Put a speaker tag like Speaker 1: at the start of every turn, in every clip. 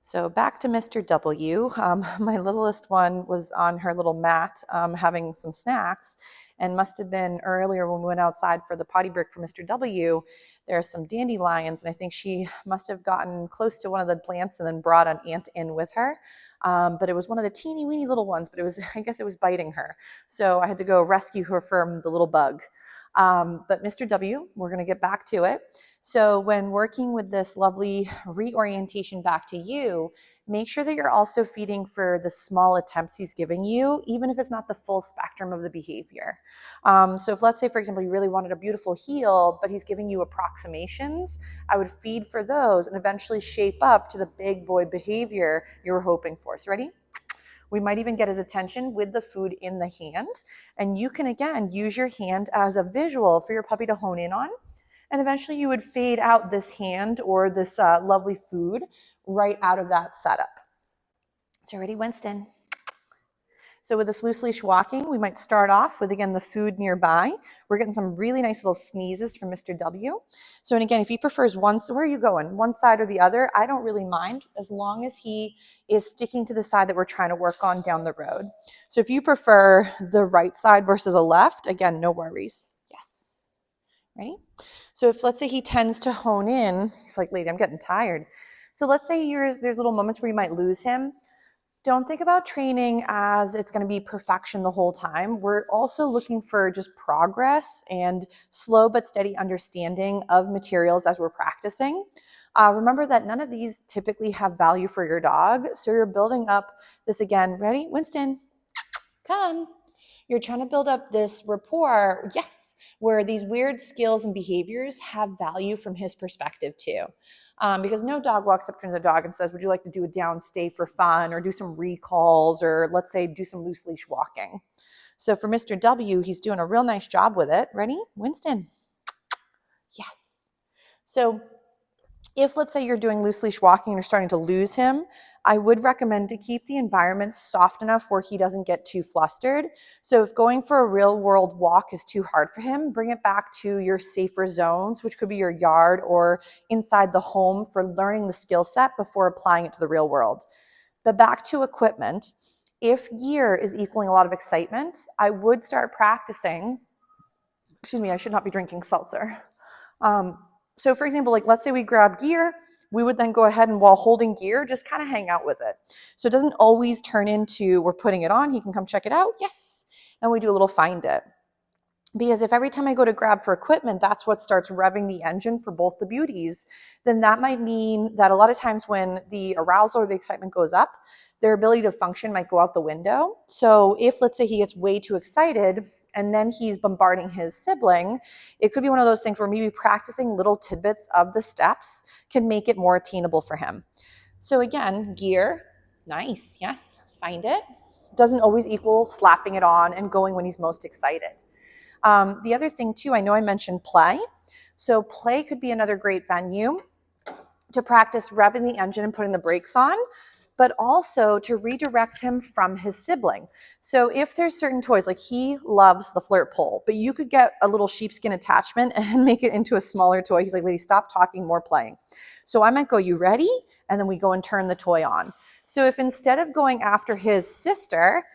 Speaker 1: So back to Mr. W. My littlest one was on her little mat having some snacks, and must have been earlier when we went outside for the potty break for Mr. W. There are some dandelions, and I think she must have gotten close to one of the plants and then brought an ant in with her. But it was one of the teeny weeny little ones, but it was, I guess it was biting her. So I had to go rescue her from the little bug. But Mr. W, we're going to get back to it. So when working with this lovely reorientation back to you, make sure that you're also feeding for the small attempts he's giving you, even if it's not the full spectrum of the behavior. So if, let's say, for example, you really wanted a beautiful heel, but he's giving you approximations, I would feed for those and eventually shape up to the big boy behavior you were hoping for. So ready? We might even get his attention with the food in the hand. And you can, again, use your hand as a visual for your puppy to hone in on. And eventually you would fade out this hand or this lovely food right out of that setup. So ready, Winston? So with this loose leash walking, we might start off with, again, the food nearby. We're getting some really nice little sneezes from Mr. W. So, and again, if he prefers one, where are you going? One side or the other? I don't really mind as long as he is sticking to the side that we're trying to work on down the road. So if you prefer the right side versus the left, again, no worries. Yes. Ready? So if, let's say, he tends to hone in, he's like, lady, I'm getting tired. So let's say there's little moments where you might lose him. Don't think about training as it's going to be perfection the whole time. We're also looking for just progress and slow but steady understanding of materials as we're practicing. Remember that none of these typically have value for your dog. So you're building up this, again, ready? Winston, come. You're trying to build up this rapport, yes, where these weird skills and behaviors have value from his perspective too. Because no dog walks up to the dog and says, would you like to do a down stay for fun or do some recalls or, let's say, do some loose leash walking. So for Mr. W, he's doing a real nice job with it. Ready? Winston. Yes. So if, let's say, you're doing loose leash walking and you're starting to lose him, I would recommend to keep the environment soft enough where he doesn't get too flustered. So if going for a real world walk is too hard for him, bring it back to your safer zones, which could be your yard or inside the home for learning the skill set before applying it to the real world. But back to equipment, if gear is equaling a lot of excitement, I would start practicing, excuse me, I should not be drinking seltzer. So for example, like let's say we grab gear, we would then go ahead and while holding gear, just kind of hang out with it. So it doesn't always turn into we're putting it on, he can come check it out, yes, and we do a little find it. Because if every time I go to grab for equipment, that's what starts revving the engine for both the beauties, then that might mean that a lot of times when the arousal or the excitement goes up, their ability to function might go out the window. So if, let's say, he gets way too excited and then he's bombarding his sibling, it could be one of those things where maybe practicing little tidbits of the steps can make it more attainable for him. So again, gear, nice, yes, find it. Doesn't always equal slapping it on and going when he's most excited. The other thing too, I know I mentioned play. So play could be another great venue to practice revving the engine and putting the brakes on, but also to redirect him from his sibling. So if there's certain toys, like he loves the flirt pole, but you could get a little sheepskin attachment and make it into a smaller toy. He's like, lady, stop talking, more playing. So I might go, you ready? And then we go and turn the toy on. So if instead of going after his sister,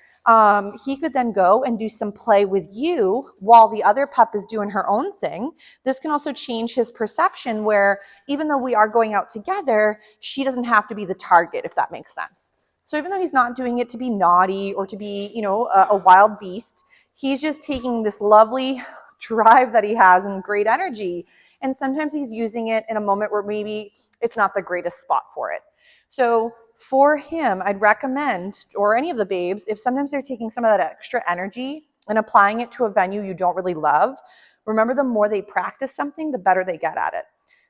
Speaker 1: he could then go and do some play with you while the other pup is doing her own thing. This can also change his perception where even though we are going out together, she doesn't have to be the target, if that makes sense. So even though he's not doing it to be naughty or to be, a wild beast, he's just taking this lovely drive that he has and great energy. And sometimes he's using it in a moment where maybe it's not the greatest spot for it. So for him, I'd recommend, or any of the babes, if sometimes they're taking some of that extra energy and applying it to a venue you don't really love, remember the more they practice something, the better they get at it.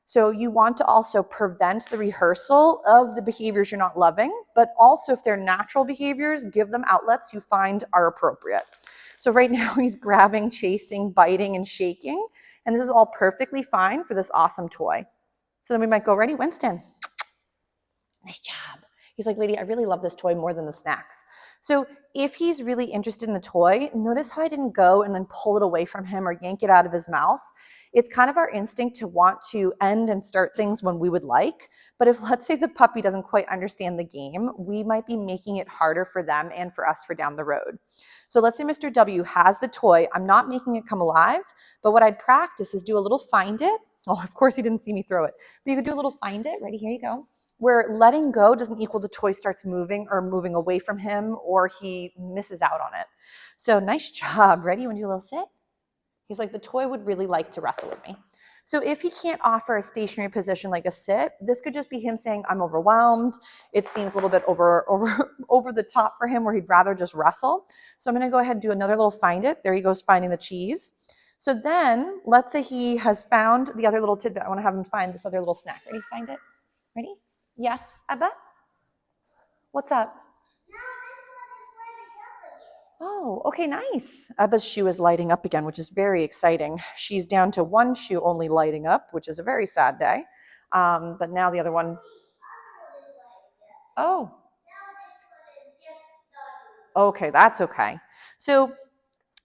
Speaker 1: So you want to also prevent the rehearsal of the behaviors you're not loving, but also if they're natural behaviors, give them outlets you find are appropriate. So right now he's grabbing, chasing, biting, and shaking, and this is all perfectly fine for this awesome toy. So then we might go, ready, Winston? Nice job. He's like, lady, I really love this toy more than the snacks. So if he's really interested in the toy, notice how I didn't go and then pull it away from him or yank it out of his mouth. It's kind of our instinct to want to end and start things when we would like. But if, let's say, the puppy doesn't quite understand the game, we might be making it harder for them and for us for down the road. So let's say Mr. W has the toy. I'm not making it come alive, but what I'd practice is do a little find it. Oh, of course he didn't see me throw it. But you could do a little find it. Ready? Here you go. Where letting go doesn't equal the toy starts moving or moving away from him or he misses out on it. So nice job. Ready? You want to do a little sit? He's like, the toy would really like to wrestle with me. So if he can't offer a stationary position like a sit, this could just be him saying, I'm overwhelmed. It seems a little bit over the top for him where he'd rather just wrestle. So I'm going to go ahead and do another little find it. There he goes finding the cheese. So then let's say he has found the other little tidbit. I want to have him find this other little snack. Ready? Find it. Ready? Yes, Abba? What's up? Oh, okay, nice. Abba's shoe is lighting up again, which is very exciting. She's down to one shoe only lighting up, which is a very sad day. But now the other one. Oh. Okay, that's okay. So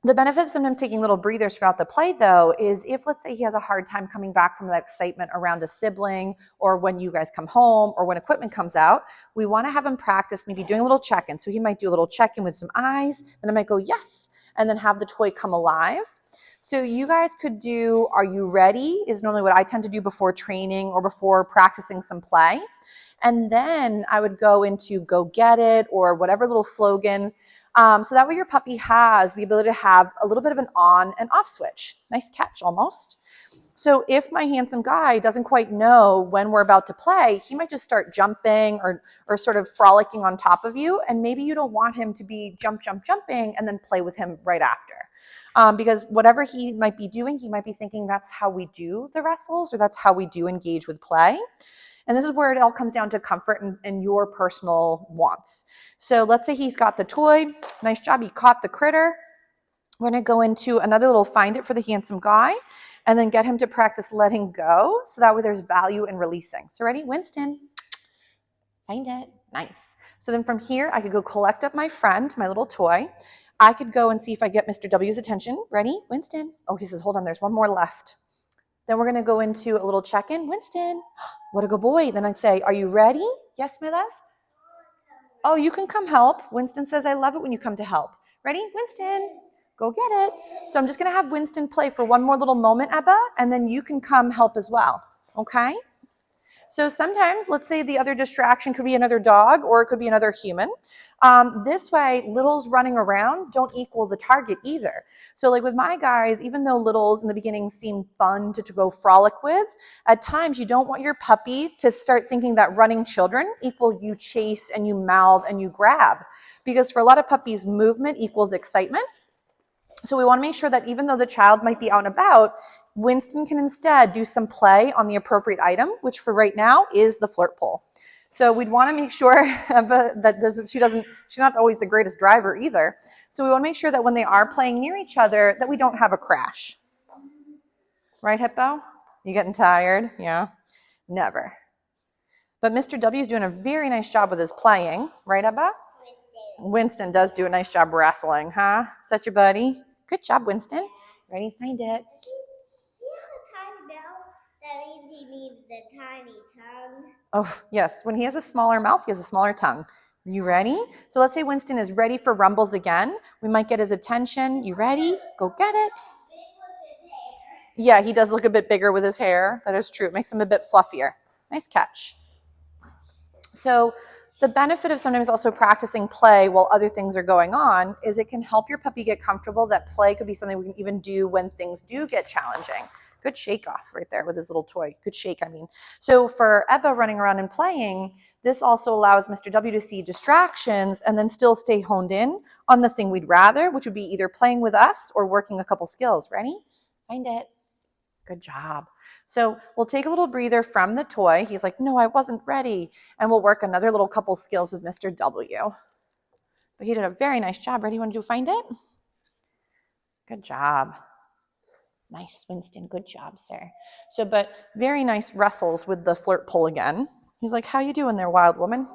Speaker 1: the benefit of sometimes taking little breathers throughout the play, though, is if, let's say, he has a hard time coming back from that excitement around a sibling or when you guys come home or when equipment comes out, we want to have him practice maybe doing a little check-in. So he might do a little check-in with some eyes, then I might go, yes, and then have the toy come alive. So you guys could do, are you ready, is normally what I tend to do before training or before practicing some play. And then I would go into go get it or whatever little slogan. So that way your puppy has the ability to have a little bit of an on and off switch. Nice catch almost. So if my handsome guy doesn't quite know when we're about to play, he might just start jumping or sort of frolicking on top of you. And maybe you don't want him to be jumping and then play with him right after. Because whatever he might be doing, he might be thinking that's how we do the wrestles or that's how we do engage with play. And this is where it all comes down to comfort and your personal wants. So let's say he's got the toy. Nice job. He caught the critter. We're going to go into another little find it for the handsome guy and then get him to practice letting go. So that way there's value in releasing. So ready? Winston. Find it. Nice. So then from here, I could go collect up my friend, my little toy. I could go and see if I get Mr. W's attention. Ready? Winston. Oh, he says, hold on. There's one more left. Then we're going to go into a little check-in. Winston, what a good boy. Then I'd say, are you ready? Yes, my love? Oh, you can come help. Winston says, I love it when you come to help. Ready? Winston, go get it. So I'm just going to have Winston play for one more little moment, Ebba, and then you can come help as well. Okay? So sometimes, let's say the other distraction could be another dog or it could be another human. This way, littles running around don't equal the target either. So like with my guys, even though littles in the beginning seem fun to go frolic with, at times you don't want your puppy to start thinking that running children equal you chase and you mouth and you grab. Because for a lot of puppies, movement equals excitement. So we want to make sure that even though the child might be out and about, Winston can instead do some play on the appropriate item, which for right now is the flirt pole. So we'd want to make sure that she's not always the greatest driver either. So we want to make sure that when they are playing near each other, that we don't have a crash. Right, Hippo? You getting tired? Yeah? Never. But Mr. W is doing a very nice job with his playing. Right, Abba? Winston does do a nice job wrestling, huh? Is that your buddy? Good job, Winston. Ready? Find it.
Speaker 2: That means he needs the tiny tongue.
Speaker 1: Oh, yes. When he has a smaller mouth, he has a smaller tongue. Are you ready? So let's say Winston is ready for rumbles again. We might get his attention. You ready? Go get it. Yeah, he does look a bit bigger with his hair. That is true. It makes him a bit fluffier. Nice catch. So the benefit of sometimes also practicing play while other things are going on is it can help your puppy get comfortable that play could be something we can even do when things do get challenging. Good shake off right there with his little toy. Good shake, I mean. So for Ebba running around and playing, this also allows Mr. W to see distractions and then still stay honed in on the thing we'd rather, which would be either playing with us or working a couple skills. Ready? Find it. Good job. So we'll take a little breather from the toy. He's like, no, I wasn't ready. And we'll work another little couple skills with Mr. W. But he did a very nice job. Ready? You want to do find it? Good job. Nice, Winston. Good job, sir. So, but very nice wrestles with the flirt pole again. He's like, how you doing there, wild woman?